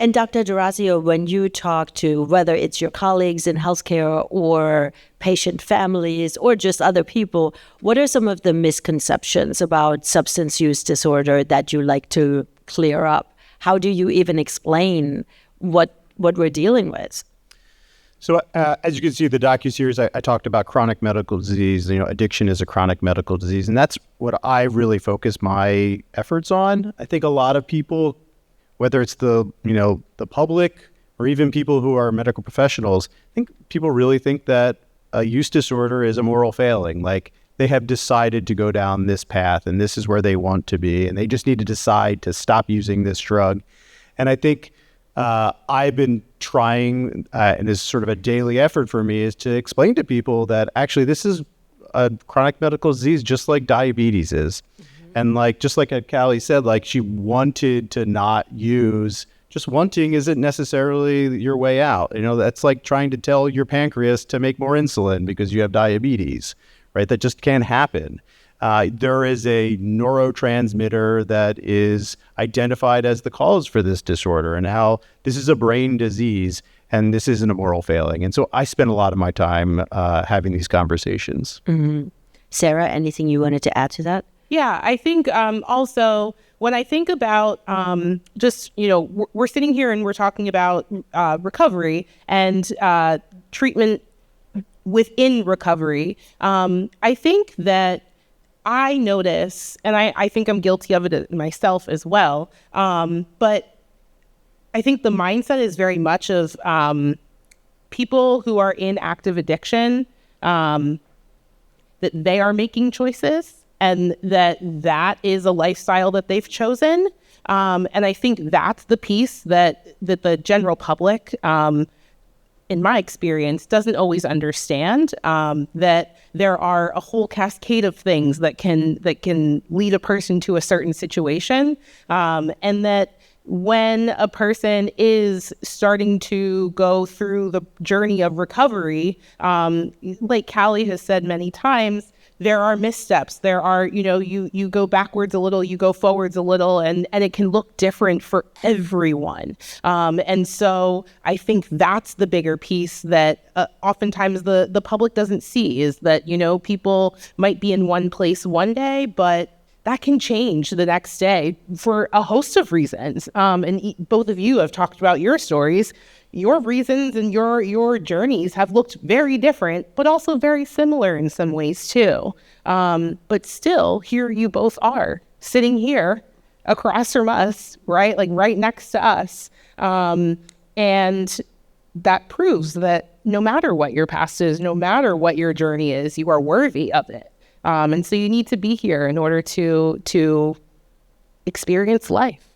And Dr. D'Orazio, when you talk to whether it's your colleagues in healthcare or patient families or just other people, what are some of the misconceptions about substance use disorder that you like to clear up? How do you even explain what we're dealing with? So as you can see, the Docuseries, I talked about chronic medical disease. Addiction is a chronic medical disease. And that's what I really focus my efforts on. I think a lot of people, whether it's the public or even people who are medical professionals, I think people really think that a use disorder is a moral failing. Like they have decided to go down this path and this is where they want to be. And they just need to decide to stop using this drug. And I think I've been trying, and this is sort of a daily effort for me, is to explain to people that actually this is a chronic medical disease just like diabetes is. Mm-hmm. And just like Callie said, she wanted to not use. Just wanting isn't necessarily your way out. That's like trying to tell your pancreas to make more insulin because you have diabetes, right? That just can't happen. There is a neurotransmitter that is identified as the cause for this disorder and how this is a brain disease and this isn't a moral failing. And so I spend a lot of my time having these conversations. Mm-hmm. Sarah, anything you wanted to add to that? Yeah, I think also when I think about we're sitting here and we're talking about recovery and treatment within recovery. I think that I notice, and I think I'm guilty of it myself as well, but I think the mindset is very much of people who are in active addiction, that they are making choices and that is a lifestyle that they've chosen. And I think that's the piece that the general public, in my experience, doesn't always understand, that there are a whole cascade of things that can lead a person to a certain situation, and that when a person is starting to go through the journey of recovery, like Callie has said many times, there are missteps. There are, you go backwards a little, you go forwards a little, and it can look different for everyone. And so I think that's the bigger piece that oftentimes the public doesn't see, is that, people might be in one place one day, but that can change the next day for a host of reasons. And both of you have talked about your stories. Your reasons and your journeys have looked very different, but also very similar in some ways too. But still, here you both are, sitting here across from us, right? Like right next to us. And that proves that no matter what your past is, no matter what your journey is, you are worthy of it. And so you need to be here in order to experience life.